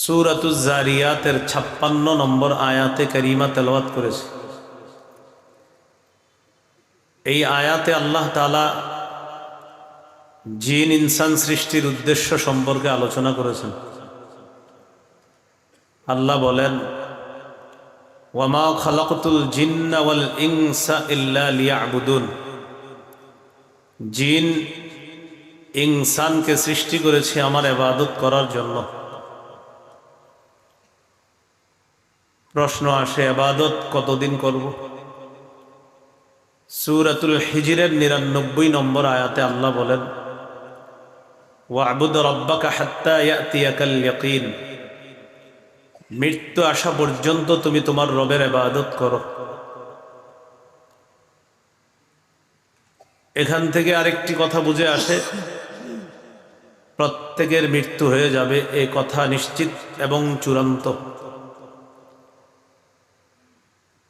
সূরাতুজ জারিয়াতের 56 নম্বর আয়াতে কারিমা তেলাওয়াত করেছে। এই আয়াতে আল্লাহ তাআলা জিন ইনসান সৃষ্টির উদ্দেশ্য সম্পর্কে আলোচনা করেছেন। আল্লাহ বলেন, ওয়ামা খালাকতুল জিন্না ওয়াল ইনসা ইল্লা লিয়াবুদুন। জিন ইনসানকে সৃষ্টি করেছে আমার ইবাদত করার জন্য। প্রশ্ন আসে, ইবাদত কতদিন করব? সূরাতুল হিজরের 99 নম্বর আয়াতে আল্লাহ বলেন, ওয়া'বুদ রাব্বাকা হাত্তা ইয়াতিয়াকাল ইয়াকিন। মৃত্যু আসা পর্যন্ত তুমি তোমার রবের ইবাদত করো। এখান থেকে আরেকটি কথা বুঝে আসে, প্রত্যেকের মৃত্যু হয়ে যাবে, এই কথা নিশ্চিত এবং চূড়ান্ত।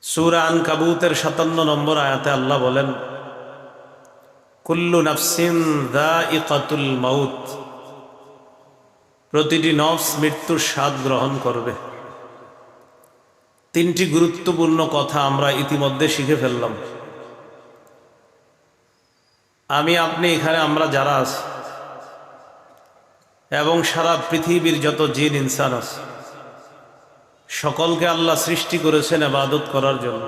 সূরা আনকাবুতের 57 নম্বর আয়াতে আল্লাহ বলেন, কুল্লু নাফসিন যায়িকাতুল মাউত। প্রতিটি নফস মৃত্যুর স্বাদ গ্রহণ করবে। তিনটি গুরুত্বপূর্ণ কথা আমরা ইতিমধ্যে শিখে ফেললাম। আমি আপনি এখানে আমরা যারা আছি এবং সারা পৃথিবীর যত জিন ইনসান আছে, সকলকে আল্লাহ সৃষ্টি করেছেন ইবাদত করার জন্য।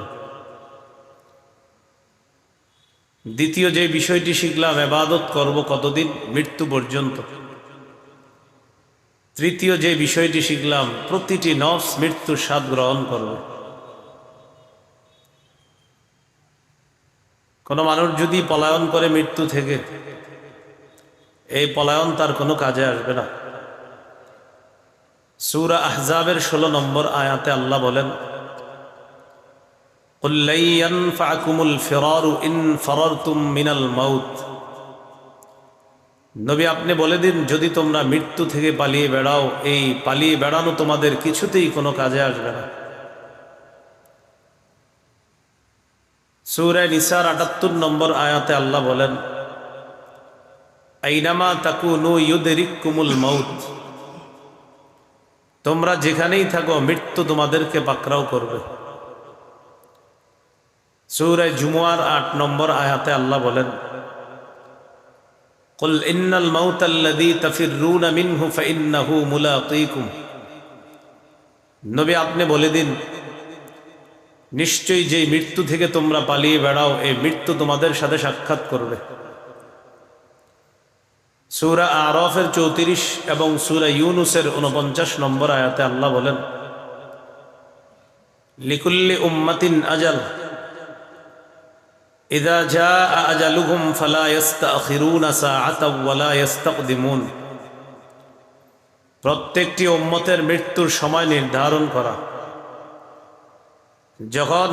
দ্বিতীয় যে বিষয়টি শিখলাম, ইবাদত করব কতদিন? মৃত্যু পর্যন্ত। তৃতীয় যে বিষয়টি শিখলাম, প্রতিটি নফস মৃত্যুর স্বাদ গ্রহণ করবে। কোন মানুষ যদি পলায়ন করে মৃত্যু থেকে, এই পলায়ন তার কোনো কাজে আসবে না। সূরা আহজাবের 16 নম্বর আয়াতে আল্লাহ বলেন, কুল লাই ইয়ানফাকুমুল ফিরারু ইন ফারারতুম মিনাল মাউত। নবী, আপনি বলে দিন, যদি তোমরা মৃত্যু থেকে পালিয়ে বেড়াও, এই পালিয়ে বেড়ানো তোমাদের কিছুতেই কোনো কাজে আসবে না। সূরা নিসার 78 নম্বর আয়াতে আল্লাহ বলেন, আইনামা তাকুনু ইউদরিকুমুল মাউত। তোমরা যেখানেই থাকো, মৃত্যু তোমাদেরকে পাকড়াও করবে। সূরা জুমুয়ার 8 নম্বর আয়াতে আল্লাহ বলেন, কুল ইন্নাল মাউতাল্লাযী তাফিররুনা মিনহু ফাইন্নাহু মুলাকীকুম। নবী, আপনি বলে দিন, নিশ্চয়ই যে মৃত্যু থেকে তোমরা পালিয়ে বেড়াও, এই মৃত্যু তোমাদের সাথে সাক্ষাৎ করবে। সূরা আরাফের 34 এবং সূরা ইউনুসের 49 নম্বর আয়াতে আল্লাহ বলেন, লিকুল্লি উম্মাতিন আজাল ইযা জাআ আজালুহুম ফালা ইস্তাখিরুনা সাআতাও ওয়ালা ইস্তাকদিমুন। প্রত্যেকটি উম্মতের মৃত্যুর সময় নির্ধারণ করা। যখন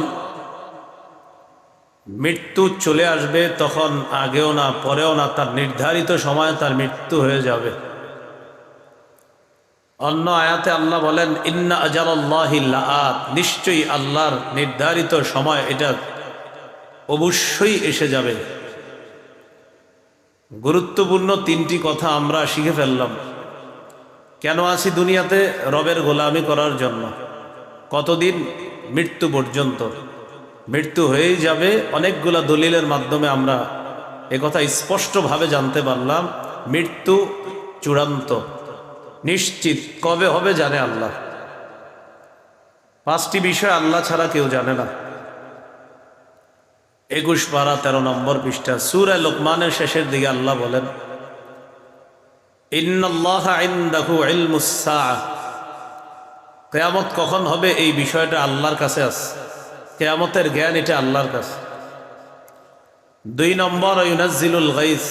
মৃত্যু চলে আসবে, তখন আগেও না পরেও না, তার নির্ধারিত সময় তার মৃত্যু হয়ে যাবে। অন্য আয়াতে আল্লাহ বলেন, ইন্না আজালাল্লাহি লাআত। নিশ্চয়ই আল্লাহর নির্ধারিত সময় এটা অবশ্যই এসে যাবে। গুরুত্বপূর্ণ তিনটি কথা আমরা শিখে ফেললাম। কেন আছি দুনিয়াতে? রবের গোলামি করার জন্য। কতদিন? মৃত্যু পর্যন্ত। মৃত্যু হয়েই যাবে। অনেকগুলা দলিলের মাধ্যমে আমরা একথা স্পষ্টভাবে জানতে পারলাম, মৃত্যু চূড়ান্ত, নিশ্চিত। কবে হবে জানে আল্লাহ। 5টি বিষয় আল্লাহ ছাড়া কেউ জানে না। 21 পারা 13 নম্বর পৃষ্ঠা সূরা লোকমানের শেষের দিকে আল্লাহ বলেন, ইন্নাল্লাহা ইনদাহু ইলমুস সাআহ। কিয়ামত কখন হবে এই বিষয়টা আল্লাহর কাছে আছে। কিয়ামতের জ্ঞান এটা আল্লাহর কাছে। 2 নম্বর, ইউনাজ্জিলুল গায়স।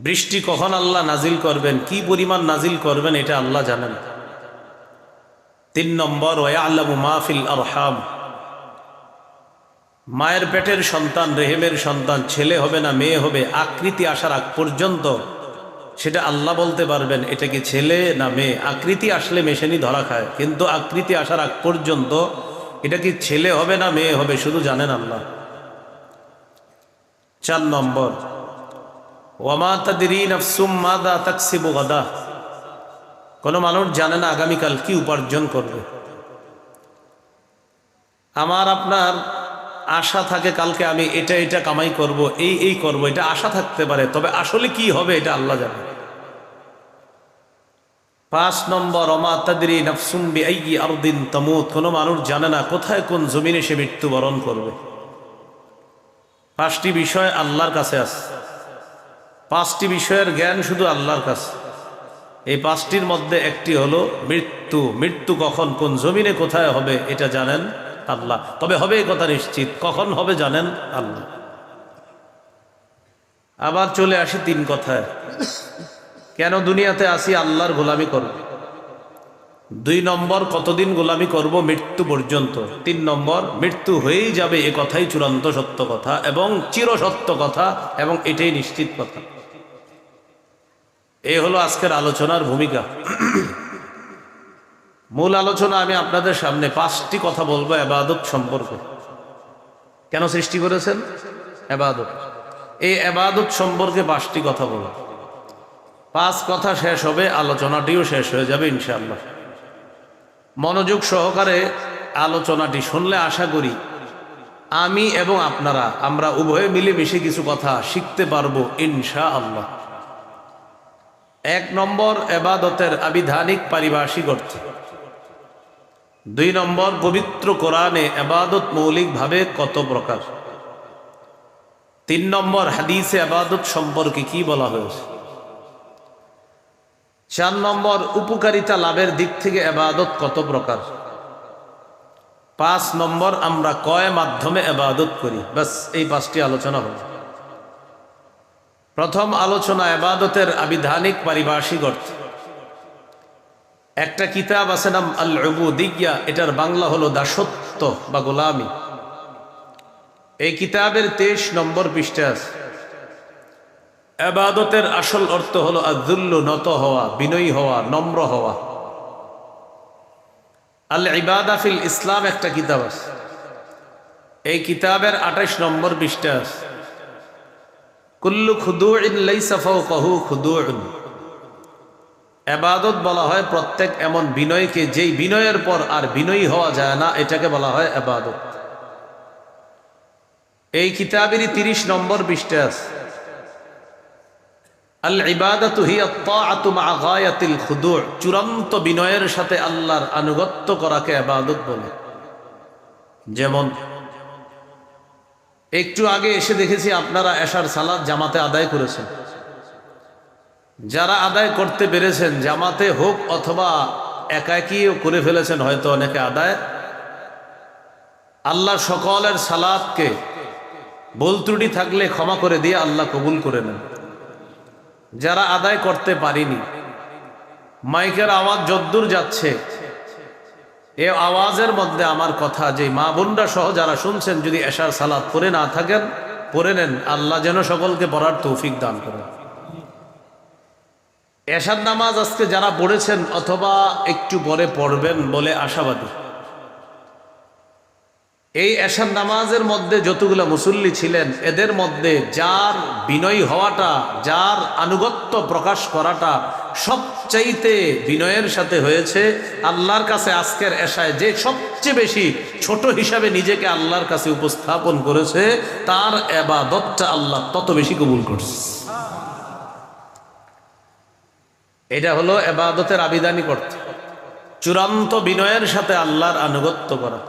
বৃষ্টি কখন আল্লাহ নাজিল করবেন, কি পরিমাণ নাজিল করবেন, এটা আল্লাহ জানেন। 3 নম্বর, ওয়ায়ালামু মা ফিল আরহাম। মায়ের পেটের সন্তান, রেহেমের সন্তান, ছেলে হবে না মেয়ে হবে, আকৃতি আসার আগ পর্যন্ত সেটা আল্লাহ বলতে পারবেন এটা কি ছেলে না মেয়ে। আকৃতি আসলে মেশিনই ধরা খায়, কিন্তু আকৃতি আসার আগ পর্যন্ত এটা কি ছেলে হবে না মেয়ে হবে শুধু জানেন আল্লাহ। 4 নম্বর, ওয়ামা তাদরি নাফসুম মাযা তাকসিবু গাদা। কোনো মানুষ জানে না আগামীকাল কি উপার্জন করবে। আমার আপনার আশা থাকে কালকে আমি এটা এটা কামাই করব, এই করব, এটা আশা থাকতে পারে, তবে আসলে কি হবে এটা আল্লাহ জানে। 5 নম্বর, ওমা তাদরি নাফসুম বিআইয়ি আরদিন তামুত, কোনো মানুষ জানে না কোথায় কোন জমিনে সে মৃত্যুবরণ করবে। 5টি বিষয় আল্লাহর কাছে আছে। 5টি বিষয়ের জ্ঞান শুধু আল্লাহর কাছে। এই 5টির মধ্যে একটি হলো মৃত্যু। মৃত্যু কখন কোন জমিনে কোথায় হবে এটা জানেন আল্লাহ, তবে হবে এই কথা নিশ্চিত। কখন হবে জানেন আল্লাহ। আবার চলে আসি 3 কথায়, কেন দুনিয়াতে আসি? আল্লাহর গোলামি করব। 2 নম্বর, কতদিন গোলামি করব? মৃত্যু পর্যন্ত। 3 নম্বর, মৃত্যু হয়েই যাবে এ কথাই চূড়ান্ত সত্য কথা এবং চিরসত্য কথা এবং এটাই নিশ্চিত কথা। এই হলো আজকের আলোচনার ভূমিকা। মূল আলোচনা আমি আপনাদের সামনে 5টি কথা বলবো ইবাদত সম্পর্কে। কেন সৃষ্টি করেছেন? ইবাদত। এই ইবাদত সম্পর্কে 5টি কথা বলবো। 5 কথা শেষ হবে, আলোচনাটিও শেষ হয়ে যাবে ইনশাআল্লাহ। মনোযোগ সহকারে আলোচনাটি শুনলে আশা করি আমি এবং আপনারা আমরা উভয়ে মিলেমিশে কিছু কথা শিখতে পারবো ইনশাআল্লাহ। 1 নম্বর, ইবাদতের আবিধানিক পারিভাষিক অর্থ। 2 নম্বর, পবিত্র কোরআনে ইবাদত মৌলিকভাবে কত প্রকার। 3 নম্বর, হাদিসে ইবাদত সম্পর্কে কি বলা হয়েছে। 4 নম্বর, উপকারিতা লাভের দিক থেকে ইবাদত কত প্রকার। 5 নম্বর, আমরা কয় মাধ্যমে ইবাদত করি। বাস এই 5টি আলোচনা হল। প্রথম আলোচনা ইবাদতের আবিধানিক পারিভাষিক অর্থ। একটা কিতাব আছে নাম আল উবুদিয়্যা, এটার বাংলা হলো দাসত্ব বা গোলামি। এই কিতাবের 23 নম্বর পৃষ্ঠা আছে। ইবাদতের আসল অর্থ হলো আযুল্লু, নত হওয়া, বিনয়ী হওয়া, নম্র হওয়া। আল ইবাদা ফিল ইসলাম একটা কিতাব আছে। এই কিতাবের 28 নম্বর পৃষ্ঠা আছে। কুল্লু খুদুইন লাইসা ফাওকাহু খুদুউন। ইবাদত বলা হয় প্রত্যেক এমন বিনয়কে যেই বিনয়ের পর আর বিনয়ী হওয়া যায় না, এটাকে বলা হয় ইবাদত। এই কিতাবেরই 30 নম্বর পৃষ্ঠা আছে। আল ইবাদাতু হিয়া আত-তাআতু মা'a গায়াতিল খুদু', চূড়ান্ত বিনয়ের সাথে আল্লাহর আনুগত্য করাকে ইবাদত বলে। যেমন একটু আগে এসে দেখেছি আপনারা এশার সালাত জামাতে আদায় করেছেন। যারা আদায় করতে পেরেছেন জামাতে হোক অথবা একাকীও করে ফেলেছেন হয়তো অনেকে আদায়, আল্লাহ সকলের সালাতকে ভুল ত্রুটি থাকলে ক্ষমা করে দিয়ে আল্লাহ কবুল করে নেন। যারা আদায় করতে পারিনি, মাইকের আওয়াজ যদ্দূর যাচ্ছে এ আওয়াজের মধ্যে আমার কথা যে মা বোনরা সহ যারা শুনছেন যদি এশার সালাত পড়ে না থাকেন পড়ে নেন, আল্লাহ যেন সকলকে পড়ার তৌফিক দান করেন। এশার নামাজ আজকে যারা পড়েছেন অথবা একটু পরে পড়বেন বলে আশাবাদী। এই এশার নামাজের মধ্যে যতগুলো মুসল্লি ছিলেন এদের মধ্যে যার বিনয়ী হওয়াটা, যার আনুগত্য প্রকাশ করাটা সবচাইতে বিনয়ের সাথে হয়েছে, আল্লাহর কাছে আজকের এশায় যে সবচেয়ে বেশি ছোট হিসাবে নিজেকে আল্লাহর কাছে উপস্থাপন করেছে তার ইবাদতটা আল্লাহ তত বেশি কবুল করছে। এটা হলো ইবাদতের আবিধানিক অর্থ, চূড়ান্ত বিনয়ের সাথে আল্লাহর আনুগত্য করা।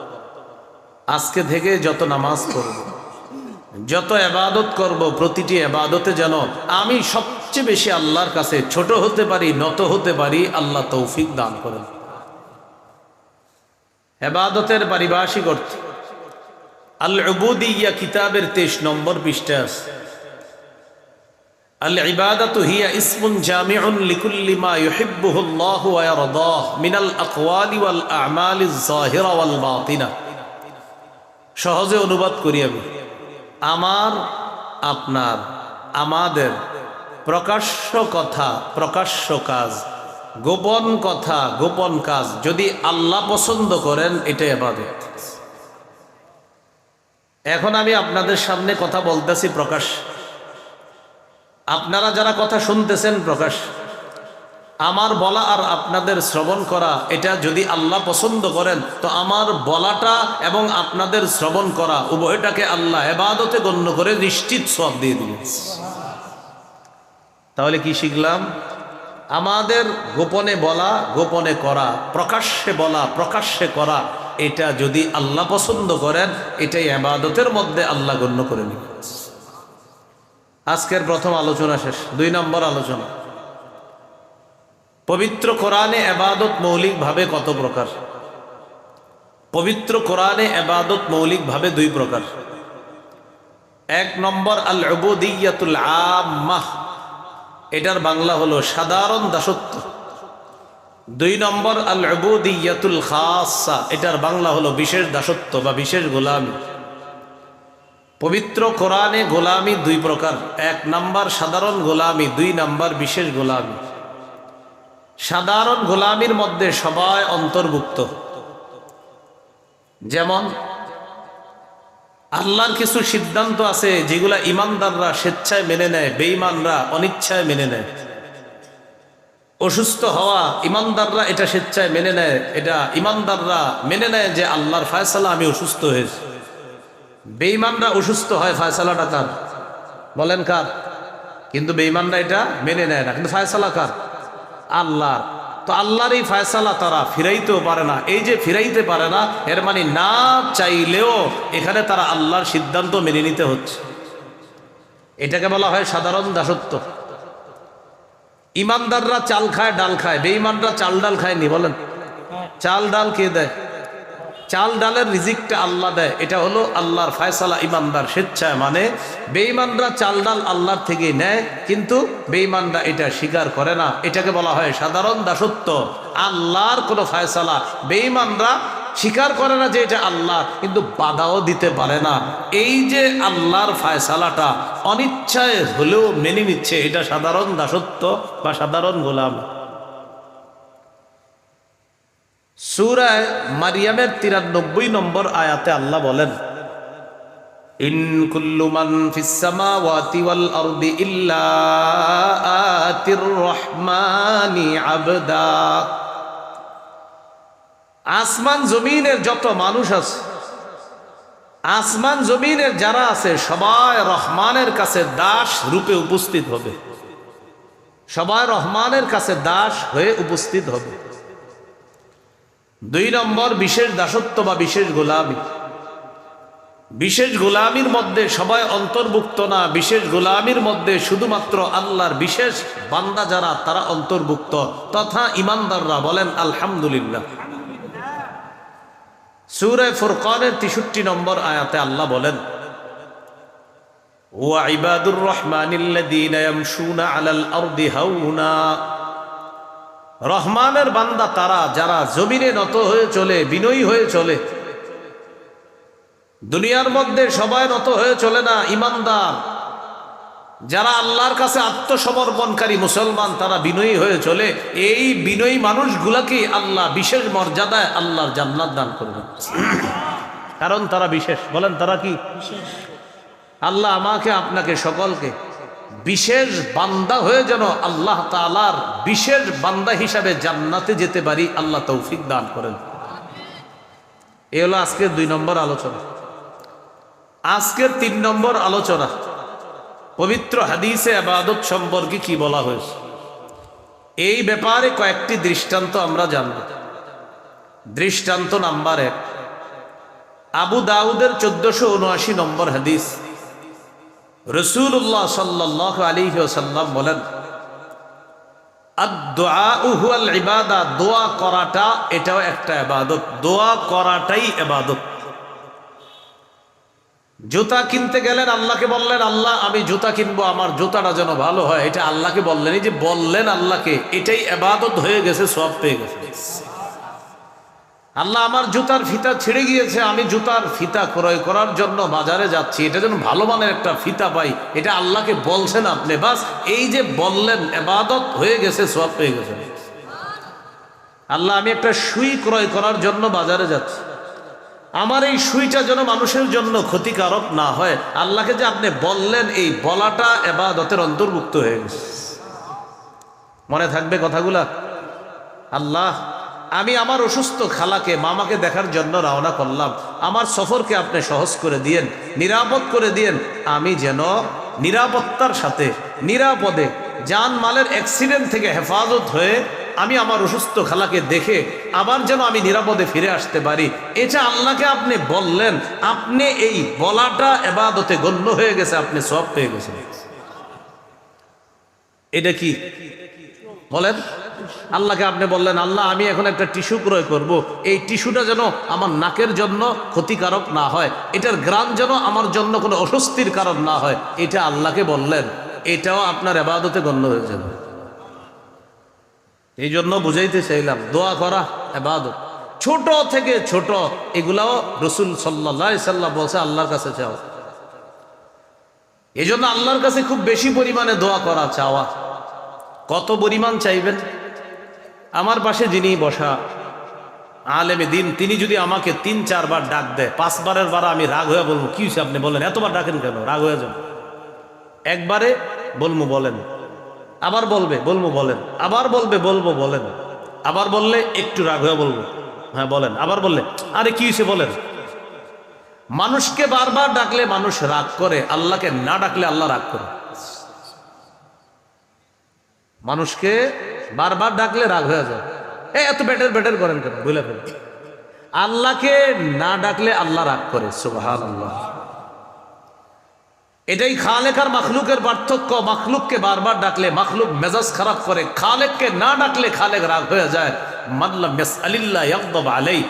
আজকে থেকে যত নামাজ পড়ব, যত ইবাদত করব, প্রতিটি ইবাদতে যেন আমি সবচেয়ে বেশি আল্লাহর কাছে ছোট হতে পারি, নত হতে পারি, আল্লাহ তৌফিক দান করেন। ইবাদতের পারিভাষিক অর্থ আল উবুদিয়্যা কিতাবের 23 নম্বর পৃষ্ঠা আছে। আল ইবাদাতু হিয়া ইসমুন জামিউন লিকুল্লি মা ইউহিব্বুহু আল্লাহু ওয়া ইয়ারদাহু মিনাল আকওয়ালি ওয়াল আ'মালিজ যাহিরা ওয়াল বাতিনা। সহজে অনুবাদ করি আমি, আমার, আপনার, আমাদের প্রকাশ্য কথা, প্রকাশ্য কাজ, গোপন কথা, গোপন কাজ যদি আল্লাহ পছন্দ করেন এটাই ইবাদত। এখন আমি আপনাদের সামনে কথা বলতেছি প্রকাশ, আপনারা যারা কথা শুনতেছেন প্রকাশ, আমার বলা আর আপনাদের শ্রবণ করা এটা যদি আল্লাহ পছন্দ করেন তো আমার বলাটা এবং আপনাদের শ্রবণ করা উভয়টাকে আল্লাহ ইবাদতে গণ্য করে নিশ্চিত সওয়াব দিয়ে দিবেন। তাহলে কি শিখলাম? আমাদের গোপনে বলা, গোপনে করা, প্রকাশ্যে বলা, প্রকাশ্যে করা, এটা যদি আল্লাহ পছন্দ করেন এটাই ইবাদতের মধ্যে আল্লাহ গণ্য করে নেবেন। আজকের প্রথম আলোচনা শেষ। 2 নম্বর আলোচনা, পবিত্র কোরআনে ইবাদত মৌলিকভাবে কত প্রকার? পবিত্র কোরআনে ইবাদত মৌলিকভাবে 2 প্রকার। 1 নম্বর আল উবুদিয়াতুল আম্মাহ, এটার বাংলা হলো সাধারণ দাসত্ব। 2 নম্বর আল উবুদিয়াতুল খাসা, এটার বাংলা হলো বিশেষ দাসত্ব বা বিশেষ গোলামি। পবিত্র কোরআনে গোলামি 2 প্রকার। 1 নম্বর সাধারণ গোলামি, 2 নম্বর বিশেষ গোলামি। সাধারণ গোলামির মধ্যে সবাই অন্তর্ভুক্ত। যেমন আল্লাহর কিছু সিদ্ধান্ত আছে যেগুলা ইমানদাররা স্বেচ্ছায় মেনে নেয়, বেঈমানরা অনিচ্ছায় মেনে নেয়। অসুস্থ হওয়া ইমানদাররা এটা স্বেচ্ছায় মেনে নেয়, এটা ইমানদাররা মেনে নেয় যে আল্লাহর ফয়সালা, আমি অসুস্থ হয়েছি। বেঈমানরা অসুস্থ হয়, ফয়সালাটা কার? বলেন কার? কিন্তু বেঈমানরা এটা মেনে নেয় না, কিন্তু ফয়সালা কার? আল্লাহর। তো আল্লাহর এই ফয়সালা তারা ফিরাইতেও পারে না। এই যে ফিরাইতে পারে না, এর মানে না চাইলেও এখানে তারা আল্লাহর সিদ্ধান্ত মেনে নিতে হচ্ছে। এটাকে বলা হয় সাধারণ দাসত্ব। ইমানদাররা চাল খায়, ডাল খায়, বেঈমানরা চাল ডাল খায়নি। বলেন, চাল ডাল কে দেয়? চাল ডালের রিজিকটা আল্লাহ দেয়। এটা হলো আল্লাহর ফয়সালা, ইমানদার স্বেচ্ছায় মানে। বেঈমানরা চাল ডাল আল্লাহর থেকে নেয়, কিন্তু বেঈমানরা এটা স্বীকার করে না। এটাকে বলা হয় সাধারণ দাসত্ব। আল্লাহর কোনো ফয়সালা বেঈমানরা স্বীকার করে না যে এটা আল্লাহ, কিন্তু বাধাও দিতে পারে না। এই যে আল্লাহর ফয়সালাটা অনিচ্ছায় হলেও মেনে নিচ্ছে, এটা সাধারণ দাসত্ব বা সাধারণ গোলাম। সূরা মারিয়ামের 93 নম্বর আয়াতে আল্লাহ বলেন, ইন কুল্লু মান ফিস সামাওয়াতি ওয়াল আরদি ইল্লা আতির রহমানি আবদা। আসমান জমিনের যত মানুষ আছে, আসমান জমিনের যারা আছে, সবাই রহমানের কাছে দাস রূপে উপস্থিত হবে। সবাই রহমানের কাছে দাস হয়ে উপস্থিত হবে। 2 নম্বর বিশেষ দাসত্ব বা বিশেষ গোলামি। বিশেষ গোলামির মধ্যে সবাই অন্তর্ভুক্ত না। বিশেষ গোলামির মধ্যে শুধুমাত্র আল্লাহর বিশেষ বান্দা যারা, তারা অন্তর্ভুক্ত, তথা ইমানদাররা। বলেন আলহামদুলিল্লাহ। সূরা ফুরকানের 63 নম্বর আয়াতে আল্লাহ বলেন, ওয়া ইবাদুর রহমানিল্লাযীনা ইয়ামশুনা আলাল আরদি হাওনা। রহমানের বান্দা তারা যারা জমিনে নত হয়ে চলে, বিনয়ী হয়ে চলে। দুনিয়ার মধ্যে সবাই নত হয়ে চলে না। ইমানদার যারা আল্লাহর কাছে আত্মসমর্পণকারী মুসলমান, তারা বিনয়ী হয়ে চলে। এই বিনয়ী মানুষগুলাকে আল্লাহ বিশেষ মর্যাদায় আল্লাহর জান্নাত দান করবেন, কারণ তারা বিশেষ। বলেন, তারা কি? আল্লাহ আমাকে আপনাকে সকলকে বিশেষ বান্দা হয়ে যেন আল্লাহ তাআলার বিশেষ বান্দা হিসাবে জান্নাতে যেতে পারি, আল্লাহ তৌফিক দান করেন। এ হলো আজকের 2 নম্বর আলোচনা। আজকের 3 নম্বর আলোচনা, পবিত্র হাদিসে ইবাদত সম্পর্কে কি বলা হয়েছে, এই ব্যাপারে কয়েকটি দৃষ্টান্ত আমরা জানব। দৃষ্টান্ত নাম্বার 1, আবু দাউদের 1479 নম্বর হাদিস। রাসূলুল্লাহ সাল্লাল্লাহু আলাইহি ওয়াসাল্লাম বলেন, আদ-দুআউ হুয়াল ইবাদা। দোয়া করাটা এটাও একটা ইবাদত। দোয়া করাটাই ইবাদত। জুতা কিনতে গেলেন, আল্লাহকে বললেন, আল্লাহ আমি জুতা কিনবো, আমার জুতাটা যেন ভালো হয়। এটা আল্লাহকে বললেন। এই যে বললেন আল্লাহকে, এটাই ইবাদত হয়ে গেছে, সওয়াব পেয়ে গেছে। আল্লাহ আমার জুতার ফিতা ছিঁড়ে গিয়েছে, আমি জুতার ফিতা ক্রয় করার জন্য বাজারে যাচ্ছি, এটা যেন ভালো মানের একটা ফিতা পাই, এটা আল্লাহকে বলছেন আপনি। বাস এই যে বললেন, ইবাদত হয়ে গেছে, সওয়াব পেয়ে গেছে। আল্লাহ আমি একটা সুই ক্রয় করার জন্য বাজারে যাচ্ছি, আমার এই সুইটা যেন মানুষের জন্য ক্ষতিকারক না হয়। আল্লাহকে যে আপনি বললেন, এই বলাটা ইবাদতের অন্তর্ভুক্ত হয়ে গেছে। মনে থাকবে কথাগুলা? আল্লাহ, আমি আমার অসুস্থ খালাকে মামাকে দেখার জন্য রওনা করলাম, আমার সফরকে আপনি সহজ করে দিয়েন, নিরাপদ করে দিয়েন। আমি যেন নিরাপত্তার সাথে নিরাপদে জান মালের অ্যাক্সিডেন্ট থেকে হেফাজত হয়ে আমি আমার অসুস্থ খালাকে দেখে আবার যেন আমি নিরাপদে ফিরে আসতে পারি। এটা আল্লাহকে আপনি বললেন, আপনি এই বলাটা ইবাদতে গণ্য হয়ে গেছে, আপনি সওয়াব পেয়ে গেছেন। এটা কি বলেন? আল্লাহকে আপনি বললেন, আল্লাহ আমি এখন একটা টিস্যু ক্রয় করব, এই টিস্যুটা যেন আমার নাকের জন্য ক্ষতিকারক না হয়, এটার ঘ্রাণ যেন আমার জন্য কোনো অস্বস্তির কারণ না হয়। এটা আল্লাহকে বললেন, এটাও আপনার ইবাদতে গণ্য হয়ে যাবে। এই জন্য বুঝাইতে চাইলাম, দোয়া করা ইবাদত, ছোট থেকে ছোট এগুলাও রাসূল সাল্লাল্লাহু আলাইহি সাল্লাম বলছে আল্লাহর কাছে চাও। এই জন্য আল্লাহর কাছে খুব বেশি পরিমাণে দোয়া করা, চাওয়া। কত পরিমাণ চাইবেন? আমার পাশে যিনি বসা আলেমে দিন, তিনি যদি আমাকে ৩-৪ বার ডাক দেয়, 5 বারের বার আমি রাগ হয়ে বলবো, কি হয়েছে আপনি বলেন, এতবার ডাকেন কেন, রাগ হয়ে যান। একবারে বলবো বলেন, আবার বলবে বলবো বলেন, আবার বলবে বলবো বলেন, আবার বললে একটু রাগ হয়ে বলবো হ্যাঁ বলেন, আবার বললে আরে কি হয়েছে বলেন। মানুষকে বারবার ডাকলে মানুষ রাগ করে, আল্লাহকে না ডাকলে আল্লাহ রাগ করে। মানুষকে বারবার ডাকলে রাগ হয়ে যায়, এত বেটার বেটার করেন কেন বলে ফেল। আল্লাহকে না ডাকলে আল্লাহ রাগ করে, সুবহানাল্লাহ। এটাই খালেক আর মাখলুকের পার্থক্য। মাখলুককে বারবার ডাকলে মাখলুক মেজাজ খারাপ করে, খালেককে না ডাকলে খালেক রাগ হয়ে যায়। মাল্লাম ইয়াসআলিল্লাহ ইয়াগদাব আলাইহি,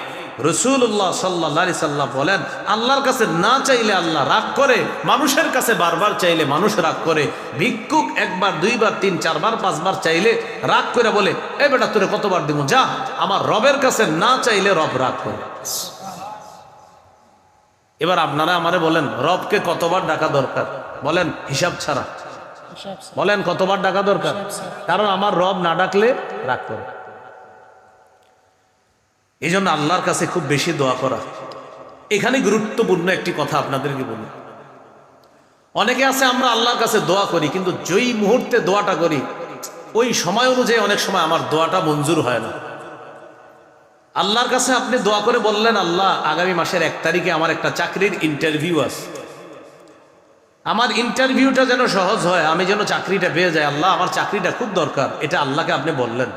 রাসূলুল্লাহ সাল্লাল্লাহু আলাইহি সাল্লাম বলেন, আল্লাহর কাছে না চাইলে আল্লাহ রাগ করে, মানুষের কাছে বারবার চাইলে মানুষ রাগ করে। ভিক্ষুক 1 বার 2 বার 3 4 বার 5 বার চাইলে রাগ করে বলে, এ বেটা তোরে কতবার দিব, যা। আমার রবের কাছে না চাইলে রব রাগ করে। এবার আপনারা আমারে বলেন, রবকে কতবার ডাকা দরকার? বলেন হিসাব ছাড়া, বলেন কতবার ডাকা দরকার? কারণ আমার রব না ডাকলে রাগ করে। এই জন্য আল্লাহর কাছে খুব বেশি দোয়া করা। এখানে গুরুত্বপূর্ণ একটি কথা আপনাদেরকে বলি। অনেকে আছে আমরা আল্লাহর কাছে দোয়া করি, কিন্তু যেই মুহূর্তে দোয়াটা করি ওই সময় অনুযায়ী অনেক সময় আমার দোয়াটা মঞ্জুর হয় না। আল্লাহর কাছে আপনি দোয়া করে বললেন, আল্লাহ আগামী মাসের 1 তারিখে আমার একটা চাকরির ইন্টারভিউ আছে, আমার ইন্টারভিউটা যেন সহজ হয়, আমি যেন চাকরিটা পেয়ে যাই। আল্লাহ আমার চাকরিটা খুব দরকার, এটা আল্লাহকে আপনি বললেন।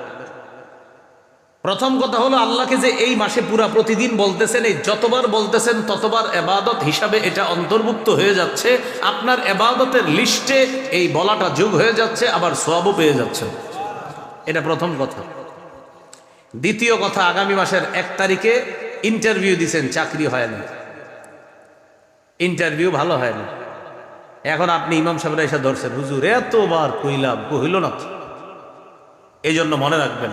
প্রথম কথা হলো, আল্লাহকে যে এই মাসে পুরা প্রতিদিন বলতেছেন, এই যতবার বলতেছেন ততবার ইবাদত হিসাবে এটা অন্তর্ভুক্ত হয়ে যাচ্ছে। আপনার ইবাদতের লিস্টে এই বলাটা যোগ হয়ে যাচ্ছে, আবার সওয়াবও পেয়ে যাচ্ছে। এটা প্রথম কথা। দ্বিতীয় কথা, আগামী মাসের 1 তারিখে ইন্টারভিউ দিছেন, চাকরি হয়নি, ইন্টারভিউ ভালো হয়নি। এখন আপনি ইমাম সাহেবরা এসে ধরছেন, হুজুর এতবার কইলাম কইল না। এই জন্য মনে রাখবেন,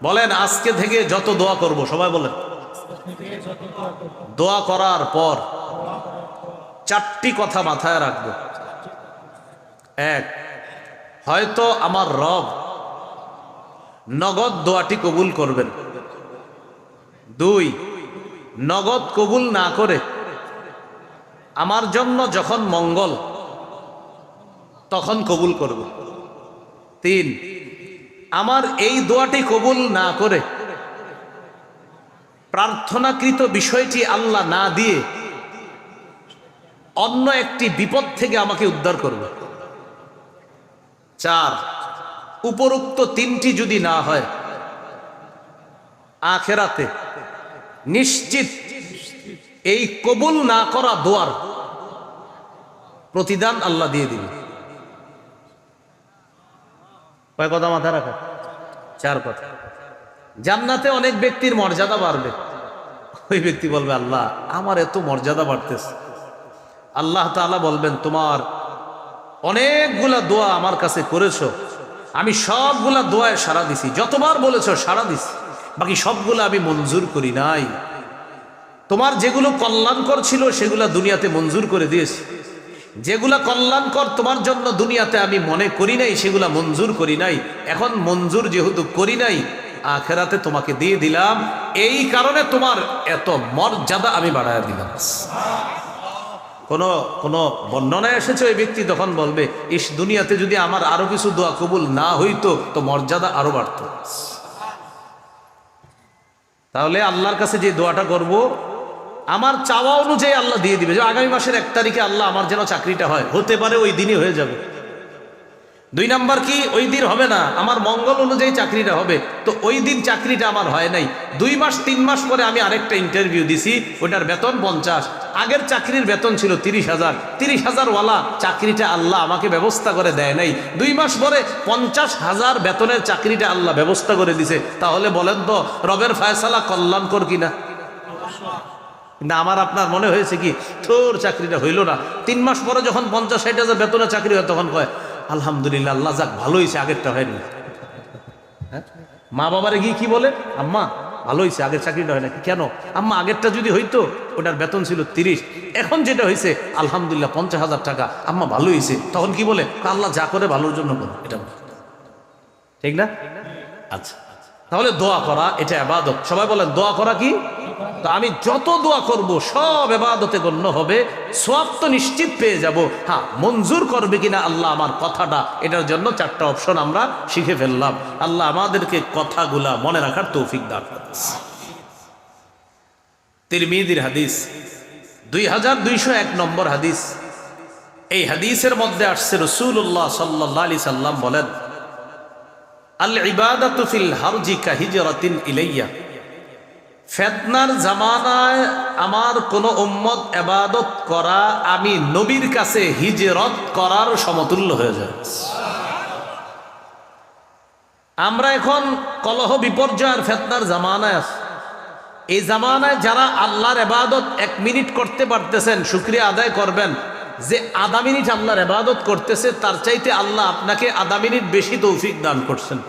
বলেন আজকে থেকে যত দোয়া করব, সবাই বলেন, দোয়া করার পর 4টি কথা মাথায় রাখবো। 1, হয়তো আমার রব নগদ দোয়াটি কবুল করবেন। 2, নগদ কবুল না করে আমার জন্য যখন মঙ্গল তখন কবুল করব। 3, আমার এই দোয়াটি কবুল না করে প্রার্থনাকৃত বিষয়টি আল্লাহ না দিয়ে অন্য একটি বিপদ থেকে আমাকে উদ্ধার করবে। 4, উপরোক্ত 3টি যদি না হয়, আখিরাতে নিশ্চিত এই কবুল না করা দোয়ার প্রতিদান আল্লাহ দিয়ে দিবে। কয় কথা মাথায় রাখা? 4 কথা। জান্নাতে অনেক ব্যক্তির মর্যাদা বাড়বে। ওই ব্যক্তি বলবে, আল্লাহ আমার এত মর্যাদা বাড়তেছে। আল্লাহ তাআলা বলবেন, তোমার অনেকগুলা দোয়া আমার কাছে করেছো, আমি সবগুলা দোয়ায় সাড়া দিছি, যতবার বলেছো সাড়া দিছি, বাকি সবগুলো আমি মঞ্জুর করি নাই। তোমার যেগুলো কল্যাণকর ছিল সেগুলা দুনিয়াতে মঞ্জুর করে দিয়েছি, যেগুলা কল্যাণকর তোমার জন্য দুনিয়াতে আমি মনে করি নাই সেগুলা মঞ্জুর করি নাই। এখন মঞ্জুর যেহেতু করি নাই, আখিরাতে তোমাকে দিয়ে দিলাম, এই কারণে তোমার এত মর্যাদা আমি বাড়ায় দিলাম। কোনো কোনো বর্ণনায় এসেছে ওই ব্যক্তি তখন বলবে, ইস, দুনিয়াতে যদি আমার আরো কিছু দোয়া কবুল না হইতো তো মর্যাদা আরো বাড়ত। তাহলে আল্লাহর কাছে যে দোয়াটা করব, আমার চাওয়া অনুযায়ী আল্লাহ দিয়ে দিবে। যে আগামী মাসের 1 তারিখে আল্লাহ আমার যেন চাকরিটা হয়, হতে পারে ওই দিনই হয়ে যাবে। 2 নাম্বার কি, ওই দিন হবে না, আমার মঙ্গল অনুযায়ী চাকরিটা হবে, তো ওই দিন চাকরিটা আমার হয় নাই, 2 মাস 3 মাস পরে আমি আরেকটা ইন্টারভিউ দিছি, ওটার বেতন 50, আগের চাকরির বেতন ছিল 30,000, 30,000 ওয়ালা চাকরিটা আল্লাহ আমাকে ব্যবস্থা করে দেয় নাই, 2 মাস পরে 50,000 বেতনের চাকরিটা আল্লাহ ব্যবস্থা করে দিছে। তাহলে বলেন তো রবের ফায়সালা কল্যাণকর কিনা? না, আমার আপনার মনে হয়েছে কি তোর চাকরিটা হইল না, 3 মাস পরে যখন 50-60,000 বেতনের চাকরি হয় তখন কয় আলহামদুলিল্লাহ, আল্লাহ যাক ভালো হয়েছে, আগেরটা হয়নি। হ্যাঁ, মা বাবারে গিয়ে কি বলে, আম্মা ভালো হয়েছে, আগের চাকরিটা হয় না। কেন? আম্মা আগেরটা যদি হইতো, ওটার বেতন ছিল 30, এখন যেটা হয়েছে আলহামদুলিল্লাহ 50,000 টাকা, আম্মা ভালো হয়েছে। তখন কি বলে, আল্লাহ যা করে ভালোর জন্য করে, এটা ঠিক না? আচ্ছা, তাহলে দোয়া করা এটা ইবাদত। সবাই বলেন দোয়া করা কি? তো আমি যত দোয়া করব সব ইবাদতে গণ্য হবে, সওয়াব তো নিশ্চিত পেয়ে যাব। হ্যাঁ, মঞ্জুর করবে কিনা আল্লাহ আমার কথাটা, এটার জন্য 4টা অপশন আমরা শিখে ফেললাম। আল্লাহ আমাদেরকে কথাগুলা মনে রাখার তৌফিক দান করুন। তিরমিজির হাদিস 2201 নম্বর হাদিস। এই হাদিসের মধ্যে আসছে রাসূলুল্লাহ সাল্লাল্লাহু আলাইহি সাল্লাম বলেন, আল ইবাদাতু ফিল হারজি কা হিজরাতিন ইলাইয়া। ফিতনার জামানায় আমার কোন উম্মত ইবাদত করা আমি নবীর কাছে হিজরত করার সমতুল্য হয়ে যায়। আমরা এখন কলহ বিপর্যয়ের ফিতনার জামানায় আছি। এই জামানায় যারা আল্লাহর ইবাদত 1 মিনিট করতে পারতেছেন, শুকরিয়া আদায় করবেন যে আধা মিনিট আল্লাহর ইবাদত করতেছে, তার চাইতে আল্লাহ আপনাকে আধা মিনিট বেশি তৌফিক দান করছেন।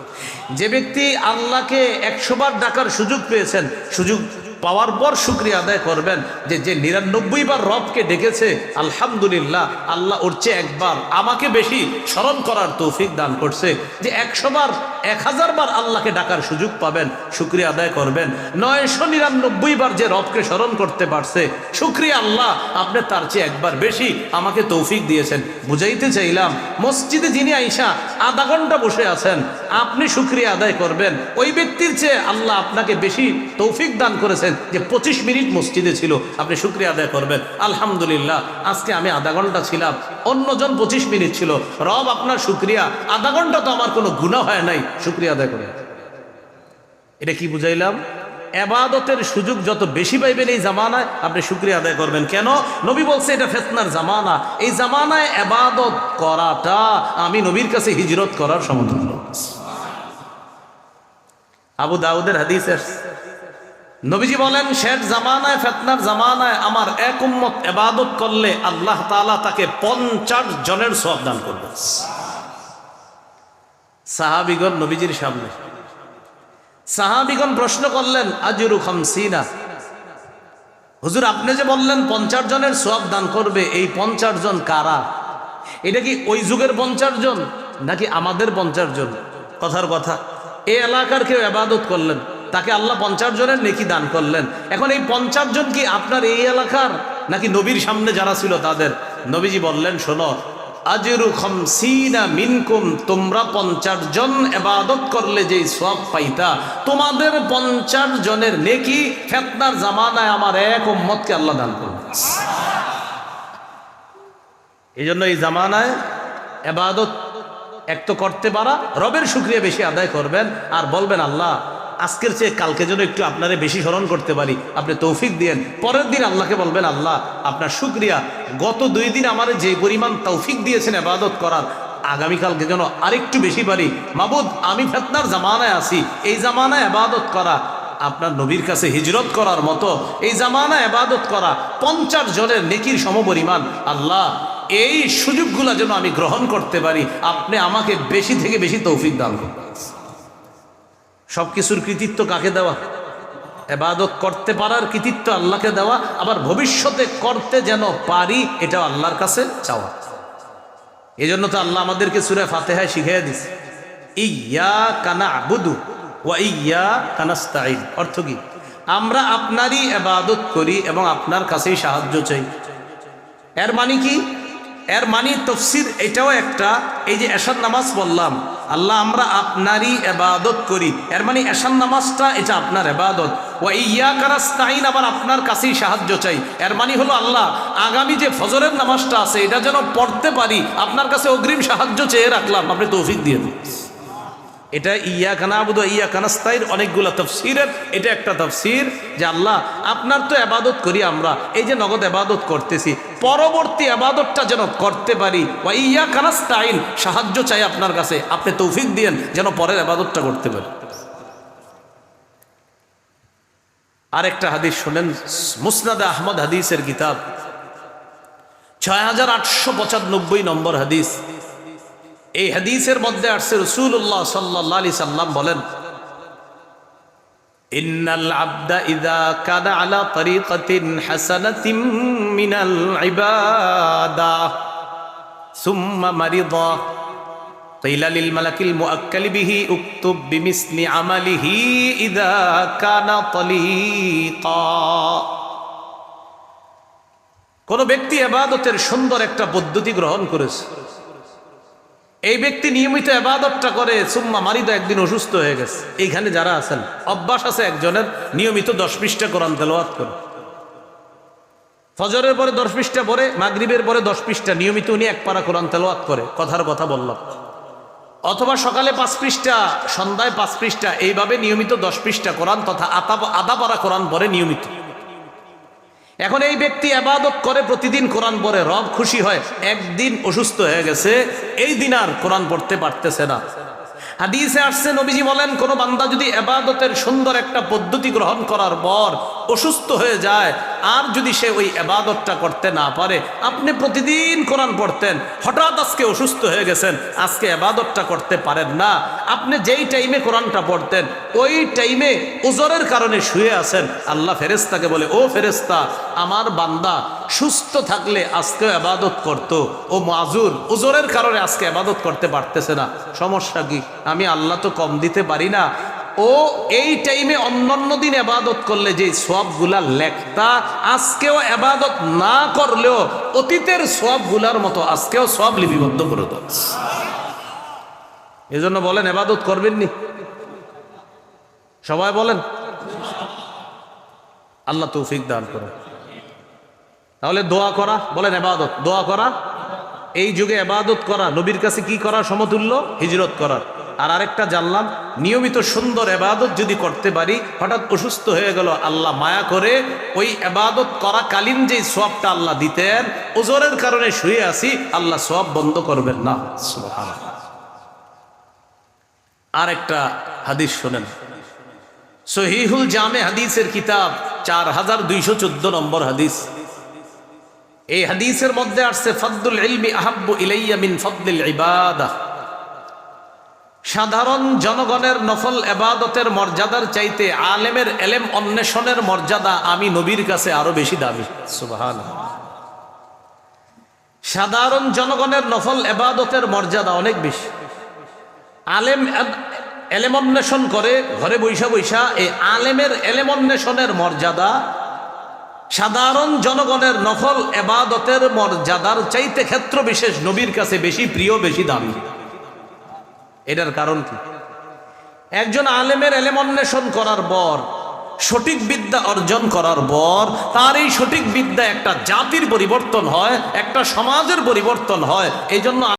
যে ব্যক্তি আল্লাহকে 100 বার ডাকার সুযোগ পেয়েছেন, সুযোগ পাওয়ার পর শুকরিয়া আদায় করবেন যে 99 বার রবকে ডেকেছে, আলহামদুলিল্লাহ আল্লাহ ওর চেয়ে 1 বার আমাকে বেশি স্মরণ করার তৌফিক দান করছে। যে 100 বার 1000 বার আল্লাহকে ডাকার সুযোগ পাবেন, শুকরিয়া আদায় করবেন। 999 বার যে রবকে স্মরণ করতে পারছে, শুকরিয়া আল্লাহ আপনি তার চেয়ে 1 বার বেশি আমাকে তৌফিক দিয়েছেন। বুঝাইতে চাইলাম, মসজিদে যিনি আইসা আধা ঘন্টা বসে আছেন, আপনি শুকরিয়া আদায় করবেন ওই ব্যক্তির চেয়ে আল্লাহ আপনাকে বেশি তৌফিক দান করেছেন যে 25 মিনিট মসজিদে ছিল, আপনি শুকরিয়া আদায় করবেন আলহামদুলিল্লাহ আজকে আমি আধা ঘন্টা ছিলাম, অন্যজন 25 মিনিট ছিল, রব আপনার শুকরিয়া, আধা ঘন্টা তো আমার কোনো গুনাহ হয় নাই, শুকরিয়া আদায় করেন। এটা কি বুঝাইলাম? ইবাদতের সুযোগ যত বেশি পাইবেন এই জামানায় আপনি শুকরিয়া আদায় করবেন। কেন? নবী বলছে এটা ফিতনার জামানা, এই জামানায় ইবাদত করাটা আমি নবীর কাছে হিজরত করার সমতুল্য। আবু দাউদের হাদিস নবীজি বলেন, শেষ জামানায় ফিতনার জামানায় আমার এক উম্মত ইবাদত করলে আল্লাহ তাআলা তাকে 50 জনের সওয়াব দান করবেন। সাহাবীগণ নবীজির সামনে, সাহাবীগণ প্রশ্ন করলেন, আজরু 50, হুজুর আপনি যে বললেন 50 জনের সওয়াব দান করবে, এই 50 জন কারা? এটা কি ওই যুগের 50 জন নাকি আমাদের 50 জন? কথার কথা, এই এলাকার কেউ ইবাদত করলেন, তাকে আল্লাহ 50 জনের নেকি দান করলেন। এখন এই 50 জন কি আপনার এই এলাকার নাকি নবীর সামনে যারা ছিল তাদের? নবীজি বললেন, শোনো, আজরু 50 মিনকুম, তোমরা 50 জন ইবাদত করলে যেই সওয়াব পাইতা, তোমাদের 50 জনের নেকি ফিতনার জামানায় আমার এক উম্মতকে আল্লাহ দান করবেন। এই জন্য এই জামানায় ইবাদত এক তো করতে পারা, রবের শুকরিয়া বেশি আদায় করবেন আর বলবেন আল্লাহ আজকের চেয়ে কালকে যেন একটু আপনারে বেশি স্মরণ করতে পারি, আপনি তৌফিক দিয়েন। পরের দিন আল্লাহকে বলবেন, আল্লাহ আপনার শুকরিয়া, গত 2 দিন আমারে যে পরিমাণ তৌফিক দিয়েছেন ইবাদত করার, আগামীকালকে যেন আরেকটু বেশি পারি। মাবুদ আমি ফিতনার জামানায় আছি, এই জামানায় ইবাদত করা আপনার নবীর কাছে হিজরত করার মতো, এই জামানায় ইবাদত করা 50 জনের নেকির সমপরিমাণ। আল্লাহ এই সুযোগগুলো যেন আমি গ্রহণ করতে পারি, আপনি আমাকে বেশি থেকে বেশি তৌফিক দান করুন। সবকিছুর কৃতিত্ব কাকে দেওয়া? ইবাদত করতে পারার কৃতিত্ব আল্লাহকে দেওয়া, আবার ভবিষ্যতে করতে যেন পারি এটাও আল্লাহর কাছে চাওয়া। এই জন্য তো আল্লাহ আমাদেরকে সূরা ফাতিহায় শিখিয়ে দিয়েছে, ইয়্যাকা না'বুদু ওয়া ইয়্যাকা নাস্তাঈন। অর্থ কি? আমরা আপনারই ইবাদত করি এবং আপনার কাছেই সাহায্য চাই। এর মানে কি? এর মানে তাফসীর এটাও একটা, এই যে এশার নামাজ বললাম, আল্লাহ আমরা আপনারই ইবাদত করি, এর মানে এশার নামাজটা এটা আপনার ইবাদত। ওয়া ইয়্যাকা নাস্তাঈন, আবার আপনার কাছেই সাহায্য চাই। এর মানে হলো আল্লাহ আগামী যে ফজরের নামাজটা আছে এটা যেন পড়তে পারি, আপনার কাছে অগ্রিম সাহায্য চেয়ে রাখলাম, আপনি তৌফিক দিয়ে দিন। এটা ইয়্যাকা না'বুদু ওয়া ইয়্যাকা নাস্তাঈন অনেকগুলো তাফসীরের এটা একটা তাফসীর, যে আল্লাহ আপনার তো ইবাদত করি আমরা, এই যে নগদ ইবাদত করতেছি, পরবর্তী ইবাদতটা যেন করতে পারি। ওয়া ইয়্যাকা নাস্তাঈন, সাহায্য চাই আপনার কাছে, আপনি তৌফিক দিয়েন যেন পরের ইবাদতটা করতে পারি। আরেকটা হাদিস শুনেন, মুসনাদে আহমদ হাদিসের কিতাব 6895 নম্বর হাদিস। এই হাদিসের মধ্যে আসছে রাসূলুল্লাহ সাল্লাল্লাহু আলাইহি সাল্লাম বলেন, ইন্নাল আবদা ইযা কানা আলা তরিকাতিন হাসানাতিন মিনাল ইবাদাহ সুম্মা মারিদা কিলা লিল মালাকিল মুআক্কালি বিহি উকতুব বিমিসলি আমালিহি ইযা কানা তালিকা। কোন ব্যক্তি ইবাদতের সুন্দর একটা পদ্ধতি গ্রহণ করেছে, এই ব্যক্তি নিয়মিত ইবাদতটা করে, সুম্মা মারিদা, একদিন অসুস্থ হয়ে গেছে। এইখানে যারা আছেন অভ্যাস আছে একজনের নিয়মিত 10 পৃষ্ঠা কোরআন তেলাওয়াত করে, ফজরের পরে 10 পৃষ্ঠা পড়ে, মাগরিবের পরে 10 পৃষ্ঠা নিয়মিত উনি এক পারা কোরআন তেলাওয়াত করে, কথার কথা বললাম। অথবা সকালে 5 পৃষ্ঠা, সন্ধ্যায় 5 পৃষ্ঠা, এইভাবে নিয়মিত 10 পৃষ্ঠা কোরআন তথা আধা পারা কোরআন পড়ে নিয়মিত। এখন এই ব্যক্তি ইবাদত করে, প্রতিদিন কোরআন পড়ে, রব খুশি হয়। একদিন অসুস্থ হয়ে গেছে, এই দিন আর কোরআন পড়তে পারতেছে না। হাদিসে আসছে, নবীজি বলেন, কোন বান্দা যদি ইবাদতের সুন্দর একটা পদ্ধতি গ্রহণ করার পর অসুস্থ হয়ে যায়, আর যদি সে ওই ইবাদতটা করতে না পারে, আপনি প্রতিদিন কোরআন পড়তেন, হঠাৎ আজকে অসুস্থ হয়ে গেছেন, আজকে ইবাদতটা করতে পারেন না, আপনি যেই টাইমে কোরআনটা পড়তেন ওই টাইমে উজরের কারণে শুয়ে আছেন, আল্লাহ ফেরেশতাকে বলে, ও ফেরেশতা, আমার বান্দা সুস্থ থাকলে আজকে ইবাদত করত, ও মাজুর, উজরের কারণে আজকে ইবাদত করতে পারতেছে না, সমস্যা কি? আমি আল্লাহ তো কম দিতে পারি না। ও এই টাইমে অন্যান্য দিন ইবাদত করলে যে সওয়াবগুলা লেখতা, আজকেও ইবাদত না করলেও অতীতের সওয়াবগুলার মতো আজকেও সওয়াব লিপিবদ্ধ করে দাও। এজন্য বলেন ইবাদত করবেন নি? সবাই বলেন, আল্লাহ তৌফিক দান করুন। তাহলে দোয়া করা, বলেন ইবাদত, দোয়া করা, এই যুগে ইবাদত করা নবীর কাছে কি করা সমতুল্য? হিজরত করার। আর আরেকটা জানলাম, নিয়মিত সুন্দর ইবাদত যদি করতে পারি, হঠাৎ অসুস্থ হয়ে গেল, আল্লাহ মায়া করে ওই ইবাদত করাকালীন যে সওয়াবটা আল্লাহ দিতেন, ওজরের কারণে শুয়ে আছি, আল্লাহ সওয়াব বন্ধ করবেন না। সুবহানাল্লাহ। আরেকটা হাদিস শুনেন, সহিহুল জামে হাদিসের কিতাব 4214 নম্বর হাদিস। এই হাদিসের মধ্যে আসছে, ফাদলুল ইলমি আহাব্বু ইলাইয়া মিন ফাদলিল ইবাদাহ। সাধারণ জনগণের নফল ইবাদতের মর্যাদার চাইতে আলেমের ইলম অন্বেষণের মর্যাদা আমি নবীর কাছে আরো বেশি দামি। সুবহানাল্লাহ। সাধারণ জনগণের নফল ইবাদতের মর্যাদা অনেক বেশি। আলেম ইলম অন্বেষণ করে ঘরে বৈশা বৈশা, এই আলেমের ইলম অন্বেষণের মর্যাদা সাধারণ জনগণের নফল ইবাদতের মর্যাদার চাইতে ক্ষেত্র বিশেষ নবীর কাছে বেশি প্রিয়, বেশি দামি। এটার কারণ কি? একজন আলেমের ইলম অন্বেষণ করার পর, সঠিক বিদ্যা অর্জন করার পর, তার এই সঠিক বিদ্যা একটা জাতির পরিবর্তন হয়, একটা সমাজের পরিবর্তন হয়। এই জন্য